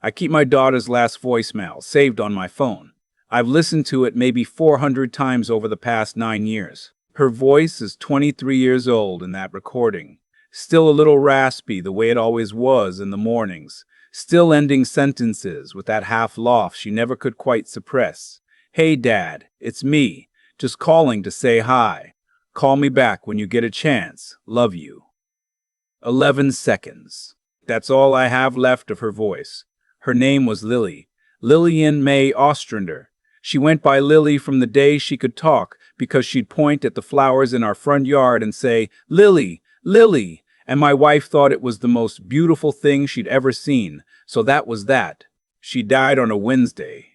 I keep my daughter's last voicemail saved on my phone. I've listened to it maybe 400 times over the past 9 years. Her voice is 23 years old in that recording. Still a little raspy the way it always was in the mornings. Still ending sentences with that half laugh she never could quite suppress. Hey Dad, it's me. Just calling to say hi. Call me back when you get a chance. Love you. 11 seconds. That's all I have left of her voice. Her name was Lily. Lillian May Ostrander. She went by Lily from the day she could talk because she'd point at the flowers in our front yard and say, Lily, Lily, and my wife thought it was the most beautiful thing she'd ever seen, so that was that. She died on a Wednesday,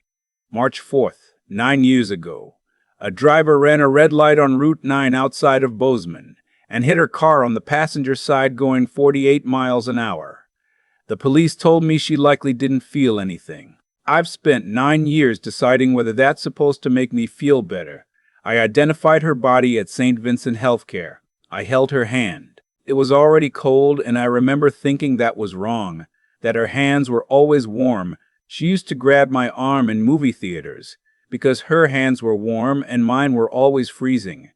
March 4th, 9 years ago. A driver ran a red light on Route 9 outside of Bozeman and hit her car on the passenger side going 48 miles an hour. The police told me she likely didn't feel anything. I've spent 9 years deciding whether that's supposed to make me feel better. I identified her body at St. Vincent Healthcare. I held her hand. It was already cold, and I remember thinking that was wrong, that her hands were always warm. She used to grab my arm in movie theaters, because her hands were warm and mine were always freezing.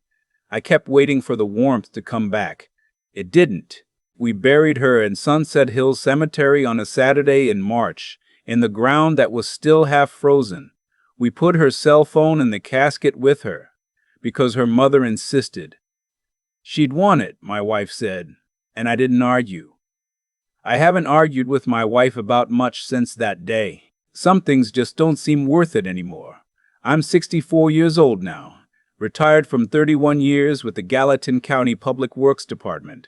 I kept waiting for the warmth to come back. It didn't. We buried her in Sunset Hills Cemetery on a Saturday in March, in the ground that was still half frozen. We put her cell phone in the casket with her, because her mother insisted. She'd want it, my wife said, and I didn't argue. I haven't argued with my wife about much since that day. Some things just don't seem worth it anymore. I'm 64 years old now, retired from 31 years with the Gallatin County Public Works Department.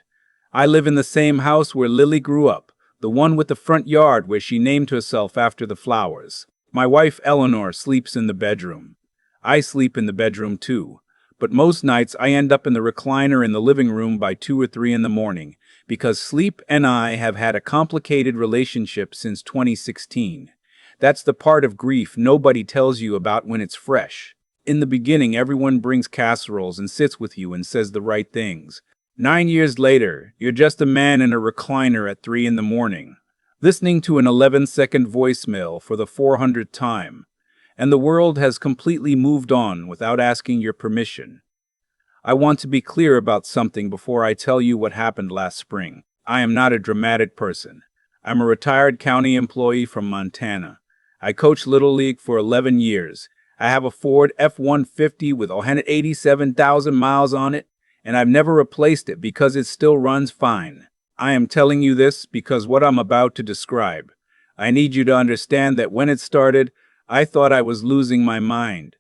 I live in the same house where Lily grew up, the one with the front yard where she named herself after the flowers. My wife Eleanor sleeps in the bedroom. I sleep in the bedroom too, but most nights I end up in the recliner in the living room by 2 or 3 in the morning, because sleep and I have had a complicated relationship since 2016. That's the part of grief nobody tells you about when it's fresh. In the beginning, everyone brings casseroles and sits with you and says the right things. 9 years later, you're just a man in a recliner at 3 in the morning, listening to an 11-second voicemail for the 400th time, and the world has completely moved on without asking your permission. I want to be clear about something before I tell you what happened last spring. I am not a dramatic person. I'm a retired county employee from Montana. I coached Little League for 11 years. I have a Ford F-150 with 187,000 miles on it, and I've never replaced it because it still runs fine. I am telling you this because what I'm about to describe. I need you to understand that when it started, I thought I was losing my mind.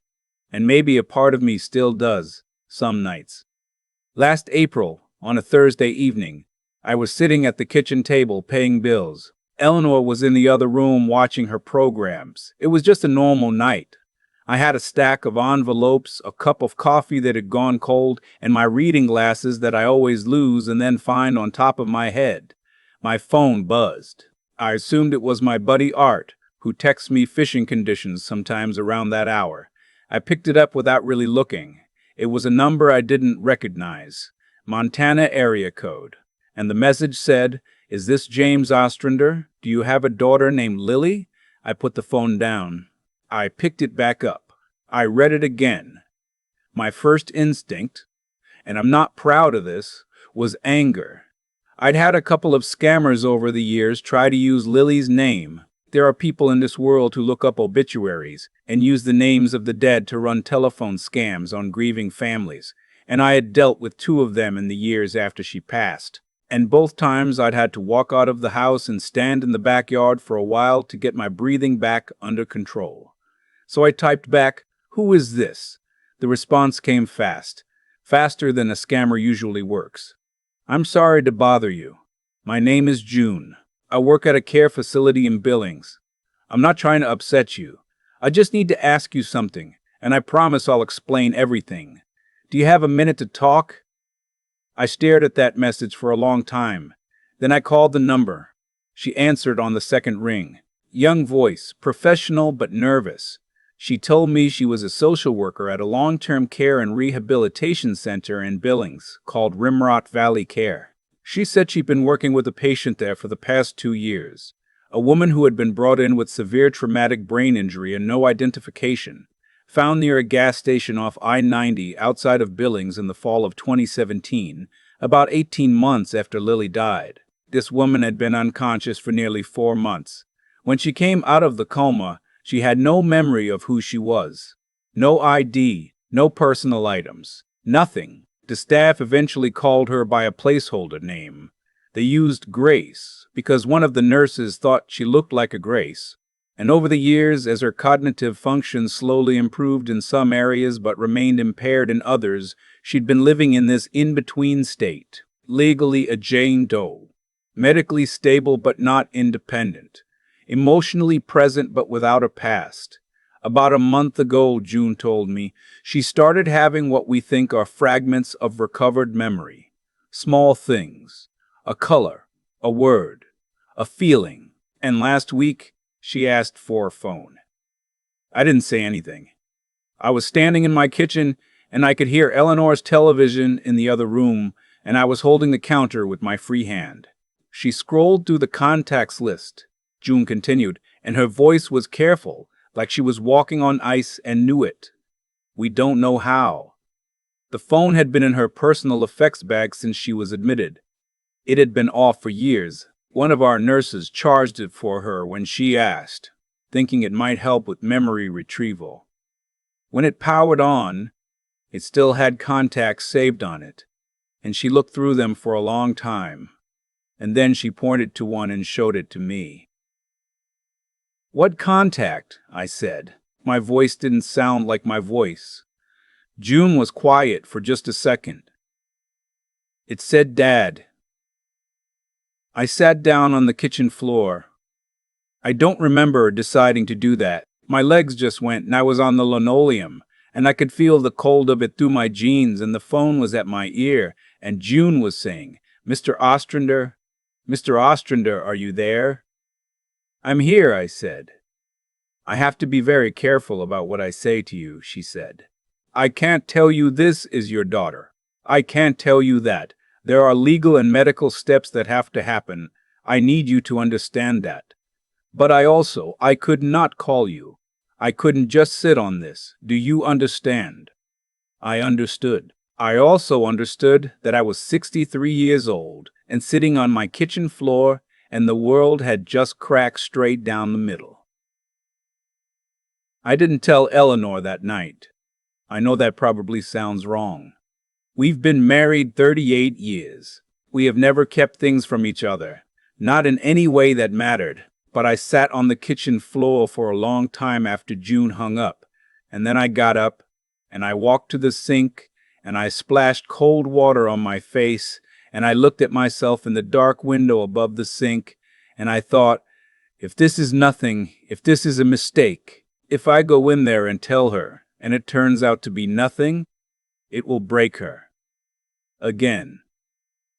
And maybe a part of me still does, some nights. Last April, on a Thursday evening, I was sitting at the kitchen table paying bills. Eleanor was in the other room watching her programs. It was just a normal night. I had a stack of envelopes, a cup of coffee that had gone cold, and my reading glasses that I always lose and then find on top of my head. My phone buzzed. I assumed it was my buddy Art, who texts me fishing conditions sometimes around that hour. I picked it up without really looking. It was a number I didn't recognize. Montana area code. And the message said, "Is this James Ostrander? Do you have a daughter named Lily?" I put the phone down. I picked it back up. I read it again. My first instinct, and I'm not proud of this, was anger. I'd had a couple of scammers over the years try to use Lily's name. There are people in this world who look up obituaries and use the names of the dead to run telephone scams on grieving families, and I had dealt with 2 of them in the years after she passed. And both times I'd had to walk out of the house and stand in the backyard for a while to get my breathing back under control. So I typed back, "Who is this?" The response came fast, faster than a scammer usually works. "I'm sorry to bother you. My name is June. I work at a care facility in Billings. I'm not trying to upset you. I just need to ask you something, and I promise I'll explain everything. Do you have a minute to talk?" I stared at that message for a long time. Then I called the number. She answered on the second ring. Young voice, professional but nervous. She told me she was a social worker at a long-term care and rehabilitation center in Billings called Rimrock Valley Care. She said she'd been working with a patient there for the past 2 years. a woman who had been brought in with severe traumatic brain injury and no identification, found near a gas station off I-90 outside of Billings in the fall of 2017, about 18 months after Lily died. This woman had been unconscious for nearly 4 months. When she came out of the coma, she had no memory of who she was. No ID, no personal items, nothing. The staff eventually called her by a placeholder name. They used Grace because one of the nurses thought she looked like a Grace. And over the years, as her cognitive function slowly improved in some areas but remained impaired in others, she'd been living in this in-between state, legally a Jane Doe, medically stable but not independent, emotionally present but without a past. About a month ago, June told me, she started having what we think are fragments of recovered memory. Small things, a color, a word, a feeling, and last week, she asked for a phone. I didn't say anything. I was standing in my kitchen, and I could hear Eleanor's television in the other room, and I was holding the counter with my free hand. She scrolled through the contacts list, June continued, and her voice was careful, like she was walking on ice and knew it. We don't know how. The phone had been in her personal effects bag since she was admitted. It had been off for years. One of our nurses charged it for her when she asked, thinking it might help with memory retrieval. When it powered on, it still had contacts saved on it, and she looked through them for a long time, and then she pointed to one and showed it to me. "What contact?" I said. My voice didn't sound like my voice. June was quiet for just a second. It said Dad. I sat down on the kitchen floor. I don't remember deciding to do that. My legs just went and I was on the linoleum, and I could feel the cold of it through my jeans, and the phone was at my ear, and June was saying, "Mr. Ostrander, Mr. Ostrander, are you there?" "I'm here," I said. "I have to be very careful about what I say to you," she said. "I can't tell you this is your daughter. I can't tell you that. There are legal and medical steps that have to happen. I need you to understand that. But I could not call you. I couldn't just sit on this. Do you understand?" I understood. I also understood that I was 63 years old and sitting on my kitchen floor, and the world had just cracked straight down the middle. I didn't tell Eleanor that night. I know that probably sounds wrong. We've been married 38 years. We have never kept things from each other, not in any way that mattered, but I sat on the kitchen floor for a long time after June hung up, and then I got up, and I walked to the sink, and I splashed cold water on my face, and I looked at myself in the dark window above the sink, and I thought, if this is nothing, if this is a mistake, if I go in there and tell her, and it turns out to be nothing, it will break her. Again.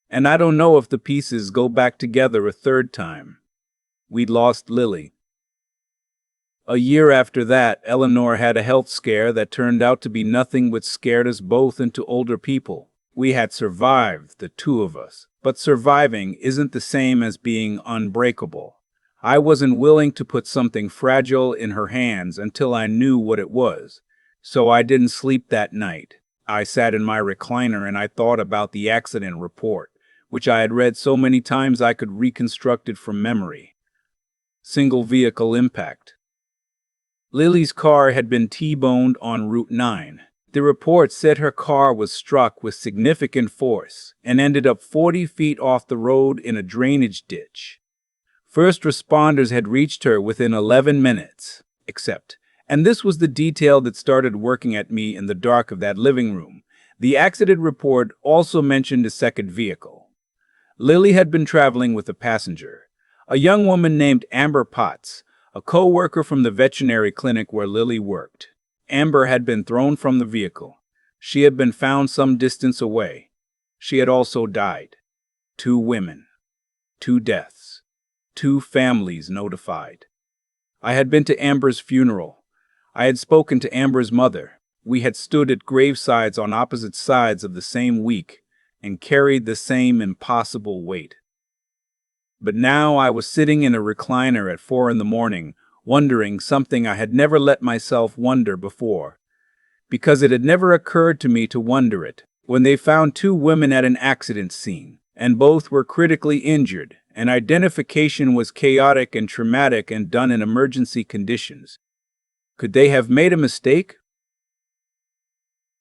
And I don't know if the pieces go back together a third time. We'd lost Lily. A year after that, Eleanor had a health scare that turned out to be nothing but scared us both into older people. We had survived, the two of us. But surviving isn't the same as being unbreakable. I wasn't willing to put something fragile in her hands until I knew what it was. So I didn't sleep that night. I sat in my recliner and I thought about the accident report, which I had read so many times I could reconstruct it from memory. Single vehicle impact. Lily's car had been T-boned on Route 9. The report said her car was struck with significant force and ended up 40 feet off the road in a drainage ditch. First responders had reached her within 11 minutes, and this was the detail that started working at me in the dark of that living room. The accident report also mentioned a second vehicle. Lily had been traveling with a passenger, a young woman named Amber Potts, a co-worker from the veterinary clinic where Lily worked. Amber had been thrown from the vehicle. She had been found some distance away. She had also died. 2 women. 2 deaths. 2 families notified. I had been to Amber's funeral. I had spoken to Amber's mother. We had stood at gravesides on opposite sides of the same week and carried the same impossible weight. But now I was sitting in a recliner at 4 in the morning, wondering something I had never let myself wonder before, because it had never occurred to me to wonder it. When they found two women at an accident scene, and both were critically injured, and identification was chaotic and traumatic and done in emergency conditions, could they have made a mistake?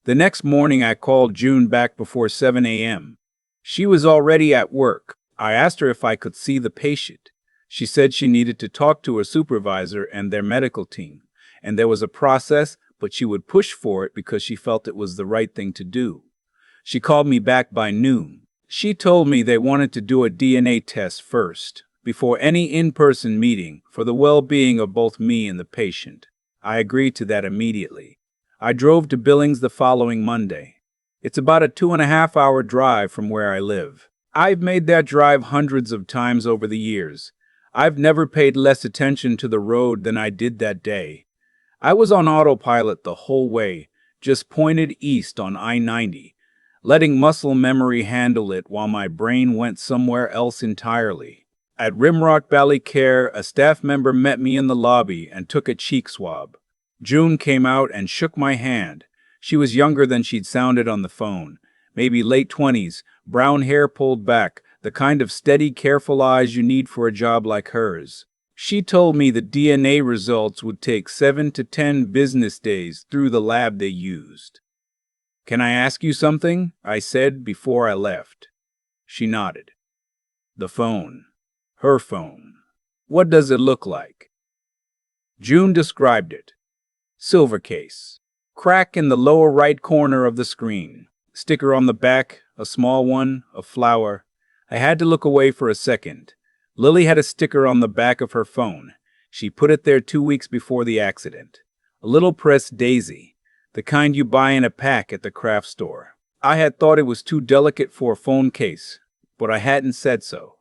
The next morning I called June back before 7 a.m. She was already at work. I asked her if I could see the patient. She said she needed to talk to her supervisor and their medical team, and there was a process, but she would push for it because she felt it was the right thing to do. She called me back by noon. She told me they wanted to do a DNA test first, before any in-person meeting, for the well-being of both me and the patient. I agreed to that immediately. I drove to Billings the following Monday. It's about a 2.5-hour drive from where I live. I've made that drive hundreds of times over the years. I've never paid less attention to the road than I did that day. I was on autopilot the whole way, just pointed east on I-90, letting muscle memory handle it while my brain went somewhere else entirely. At Rimrock Valley Care, a staff member met me in the lobby and took a cheek swab. June came out and shook my hand. She was younger than she'd sounded on the phone, maybe late 20s, brown hair pulled back, the kind of steady, careful eyes you need for a job like hers. She told me the DNA results would take 7 to 10 business days through the lab they used. "Can I ask you something?" I said before I left. She nodded. "The phone. Her phone. What does it look like?" June described it. Silver case. Crack in the lower right corner of the screen. Sticker on the back, a small one, a flower. I had to look away for a second. Lily had a sticker on the back of her phone. She put it there 2 weeks before the accident. A little pressed daisy, the kind you buy in a pack at the craft store. I had thought it was too delicate for a phone case, but I hadn't said so.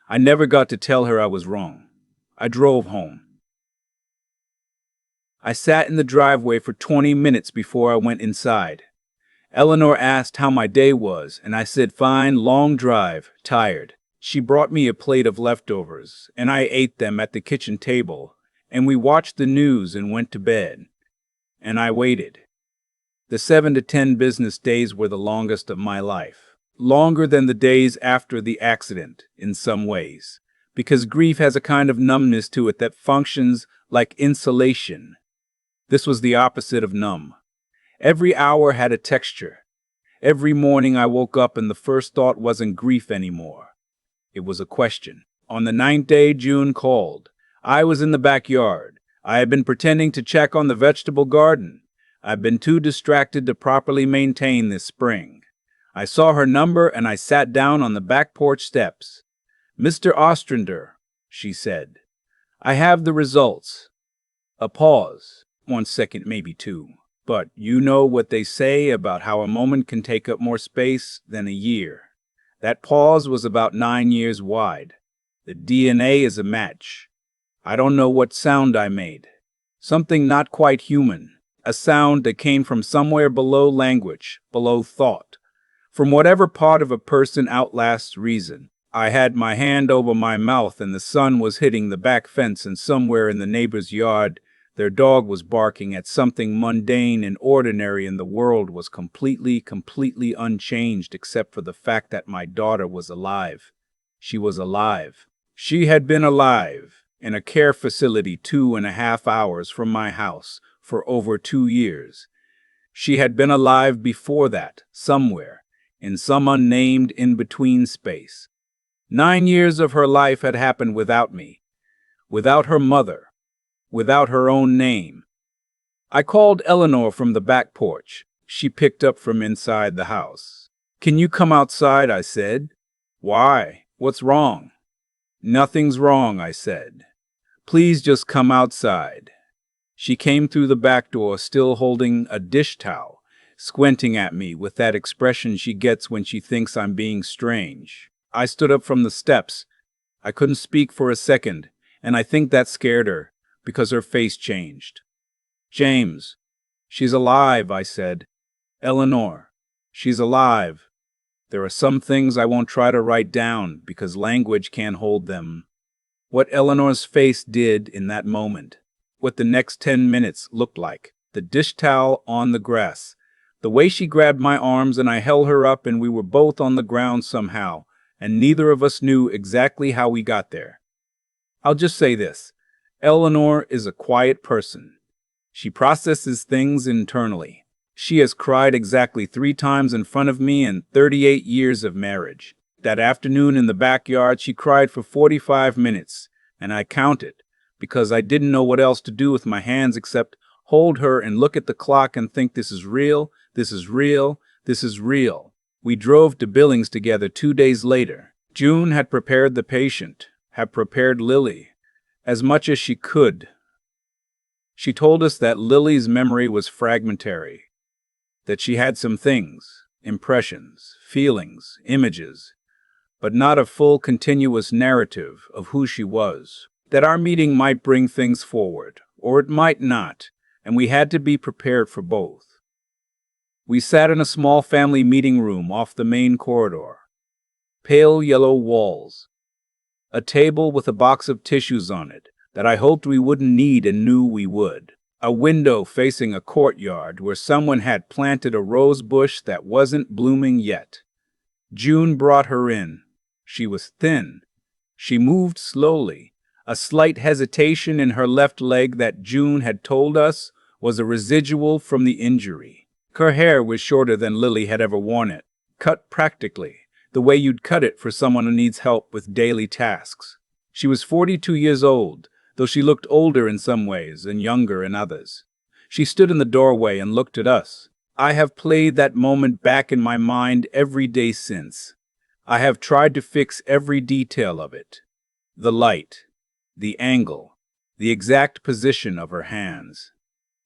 I never got to tell her I was wrong. I drove home. I sat in the driveway for 20 minutes before I went inside. Eleanor asked how my day was, and I said fine, long drive, tired. She brought me a plate of leftovers, and I ate them at the kitchen table, and we watched the news and went to bed. And I waited. The 7 to 10 business days were the longest of my life. Longer than the days after the accident, in some ways, because grief has a kind of numbness to it that functions like insulation. This was the opposite of numb. Every hour had a texture. Every morning I woke up and the first thought wasn't grief anymore. It was a question. On the 9th day, June called. I was in the backyard. I had been pretending to check on the vegetable garden. I've been too distracted to properly maintain this spring. I saw her number and I sat down on the back porch steps. "Mr. Ostrander," she said, "I have the results." A pause. 1 second, maybe 2. But you know what they say about how a moment can take up more space than a year. That pause was about 9 years wide. The DNA is a match. I don't know what sound I made. Something not quite human. A sound that came from somewhere below language, below thought. From whatever part of a person outlasts reason. I had my hand over my mouth and the sun was hitting the back fence, and somewhere in the neighbor's yard, their dog was barking at something mundane and ordinary, and the world was completely unchanged except for the fact that my daughter was alive. She was alive. She had been alive in a care facility 2.5 hours from my house for over 2 years. She had been alive before that, somewhere, in some unnamed in-between space. 9 years of her life had happened without me, without her mother, without her own name. I called Eleanor from the back porch. She picked up from inside the house. "Can you come outside?" I said. "Why? What's wrong?" "Nothing's wrong," I said. "Please just come outside." She came through the back door, still holding a dish towel, squinting at me with that expression she gets when she thinks I'm being strange. I stood up from the steps. I couldn't speak for a second, and I think that scared her, because her face changed. "James, she's alive," I said. "Eleanor, she's alive." There are some things I won't try to write down because language can't hold them. What Eleanor's face did in that moment, what the next 10 minutes looked like, the dish towel on the grass, the way she grabbed my arms and I held her up and we were both on the ground somehow, and neither of us knew exactly how we got there. I'll just say this. Eleanor is a quiet person. She processes things internally. She has cried exactly 3 times in front of me in 38 years of marriage. That afternoon in the backyard, she cried for 45 minutes, and I counted, because I didn't know what else to do with my hands except hold her and look at the clock and think this is real, this is real, this is real. We drove to Billings together 2 days later. June had prepared the patient, had prepared Lily, as much as she could. She told us that Lily's memory was fragmentary, that she had some things, impressions, feelings, images, but not a full continuous narrative of who she was, that our meeting might bring things forward, or it might not, and we had to be prepared for both. We sat in a small family meeting room off the main corridor. Pale yellow walls. A table with a box of tissues on it that I hoped we wouldn't need and knew we would. A window facing a courtyard where someone had planted a rose bush that wasn't blooming yet. June brought her in. She was thin. She moved slowly, a slight hesitation in her left leg that June had told us was a residual from the injury. Her hair was shorter than Lily had ever worn it, cut practically, the way you'd cut it for someone who needs help with daily tasks. She was 42 years old, though she looked older in some ways and younger in others. She stood in the doorway and looked at us. I have played that moment back in my mind every day since. I have tried to fix every detail of it. The light, the angle, the exact position of her hands.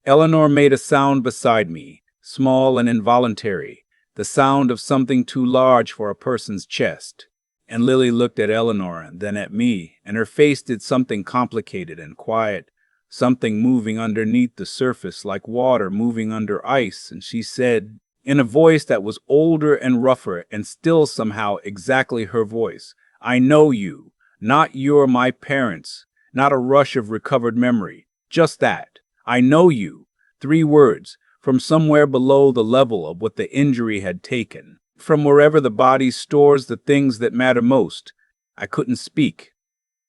Eleanor made a sound beside me, small and involuntary, the sound of something too large for a person's chest. And Lily looked at Eleanor and then at me, and her face did something complicated and quiet, something moving underneath the surface like water moving under ice, and she said, in a voice that was older and rougher and still somehow exactly her voice, "I know you, not you're my parents, not a rush of recovered memory, just that. I know you." 3 words, from somewhere below the level of what the injury had taken, from wherever the body stores the things that matter most. I couldn't speak.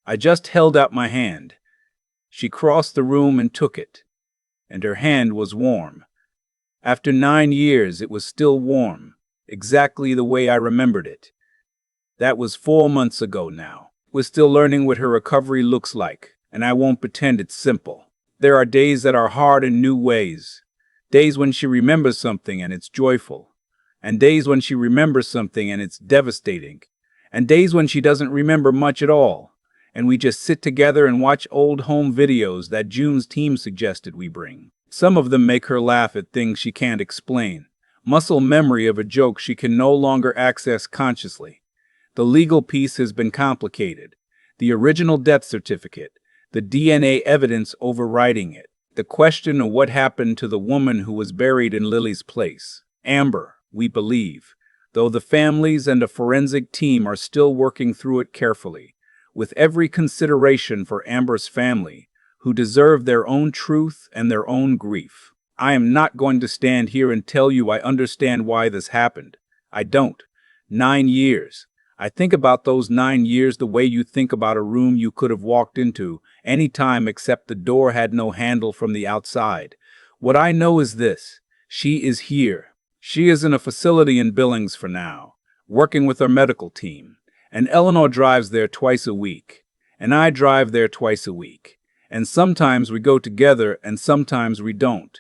I just held out my hand. She crossed the room and took it, and her hand was warm. After 9 years, it was still warm, exactly the way I remembered it. That was 4 months ago now. We're still learning what her recovery looks like, and I won't pretend it's simple. There are days that are hard in new ways. Days when she remembers something and it's joyful, and days when she remembers something and it's devastating, and days when she doesn't remember much at all, and we just sit together and watch old home videos that June's team suggested we bring. Some of them make her laugh at things she can't explain, muscle memory of a joke she can no longer access consciously. The legal piece has been complicated. The original death certificate, the DNA evidence overriding it, the question of what happened to the woman who was buried in Lily's place. Amber, we believe, though the families and a forensic team are still working through it carefully, with every consideration for Amber's family, who deserve their own truth and their own grief. I am not going to stand here and tell you I understand why this happened. I don't. 9 years. I think about those 9 years the way you think about a room you could have walked into any time except the door had no handle from the outside. What I know is this: she is here. She is in a facility in Billings for now, working with our medical team, and Eleanor drives there twice a week, and I drive there twice a week, and sometimes we go together and sometimes we don't,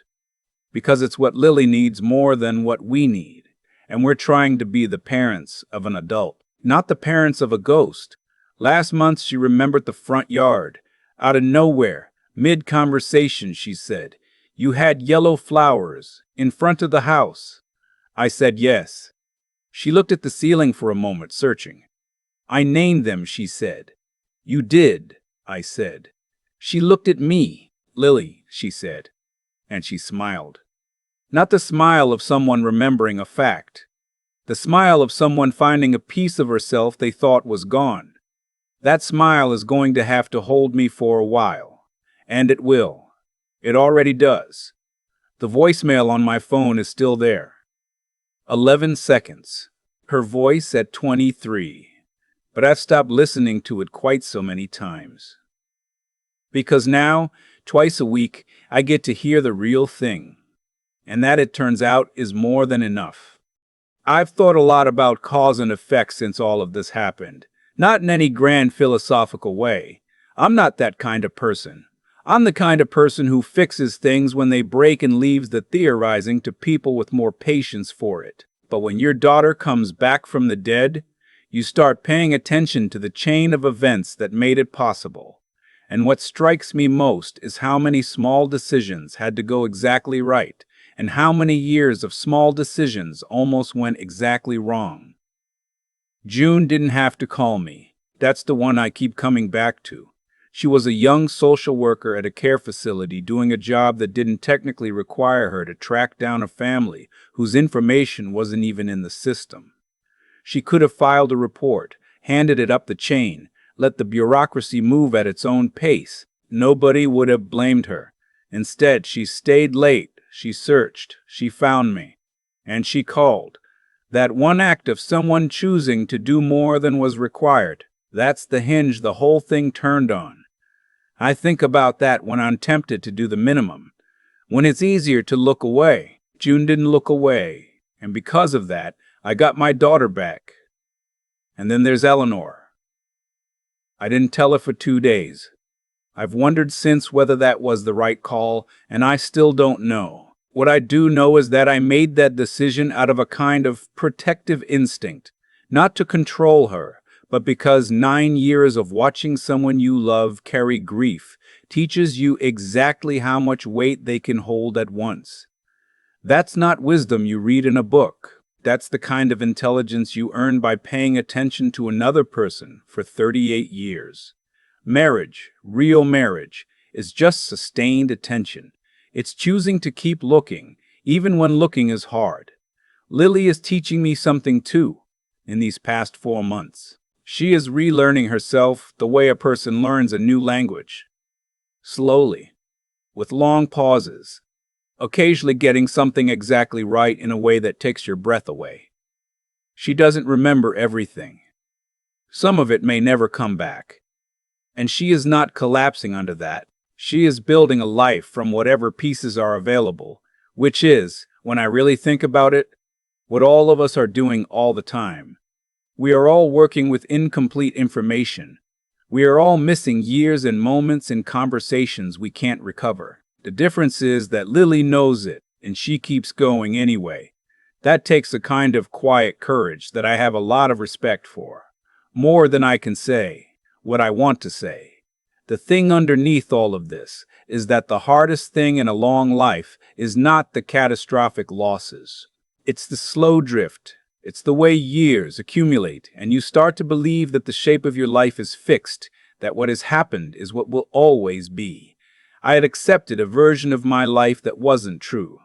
because it's what Lily needs more than what we need, and we're trying to be the parents of an adult, not the parents of a ghost. Last month she remembered the front yard. Out of nowhere, mid-conversation, she said, "You had yellow flowers in front of the house." I said yes. She looked at the ceiling for a moment, searching. "I named them," she said. "You did," I said. She looked at me. "Lily," she said, and she smiled. Not the smile of someone remembering a fact, The smile of someone finding a piece of herself they thought was gone. That smile is going to have to hold me for a while. And it will. It already does. The voicemail on my phone is still there. 11 seconds. Her voice at 23. But I've stopped listening to it quite so many times. Because now, twice a week, I get to hear the real thing. And that, it turns out, is more than enough. I've thought a lot about cause and effect since all of this happened. Not in any grand philosophical way. I'm not that kind of person. I'm the kind of person who fixes things when they break and leaves the theorizing to people with more patience for it. But when your daughter comes back from the dead, you start paying attention to the chain of events that made it possible. And what strikes me most is how many small decisions had to go exactly right, and how many years of small decisions almost went exactly wrong. June didn't have to call me. That's the one I keep coming back to. She was a young social worker at a care facility doing a job that didn't technically require her to track down a family whose information wasn't even in the system. She could have filed a report, handed it up the chain, let the bureaucracy move at its own pace. Nobody would have blamed her. Instead, she stayed late, she searched, she found me, and she called. That one act of someone choosing to do more than was required, that's the hinge the whole thing turned on. I think about that when I'm tempted to do the minimum, when it's easier to look away. June didn't look away, and because of that, I got my daughter back. And then there's Eleanor. I didn't tell her for 2 days. I've wondered since whether that was the right call, and I still don't know. What I do know is that I made that decision out of a kind of protective instinct, not to control her, but because 9 years of watching someone you love carry grief teaches you exactly how much weight they can hold at once. That's not wisdom you read in a book. That's the kind of intelligence you earn by paying attention to another person for 38 years. Marriage, real marriage, is just sustained attention. It's choosing to keep looking, even when looking is hard. Lily is teaching me something too, in these past 4 months. She is relearning herself the way a person learns a new language. Slowly, with long pauses, occasionally getting something exactly right in a way that takes your breath away. She doesn't remember everything. Some of it may never come back. And she is not collapsing under that. She is building a life from whatever pieces are available, which is, when I really think about it, what all of us are doing all the time. We are all working with incomplete information. We are all missing years and moments and conversations we can't recover. The difference is that Lily knows it, and she keeps going anyway. That takes a kind of quiet courage that I have a lot of respect for. More than I can say, what I want to say. The thing underneath all of this is that the hardest thing in a long life is not the catastrophic losses. It's the slow drift. It's the way years accumulate and you start to believe that the shape of your life is fixed, that what has happened is what will always be. I had accepted a version of my life that wasn't true,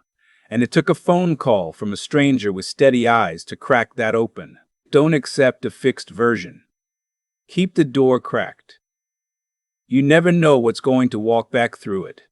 and it took a phone call from a stranger with steady eyes to crack that open. Don't accept a fixed version. Keep the door cracked. You never know what's going to walk back through it.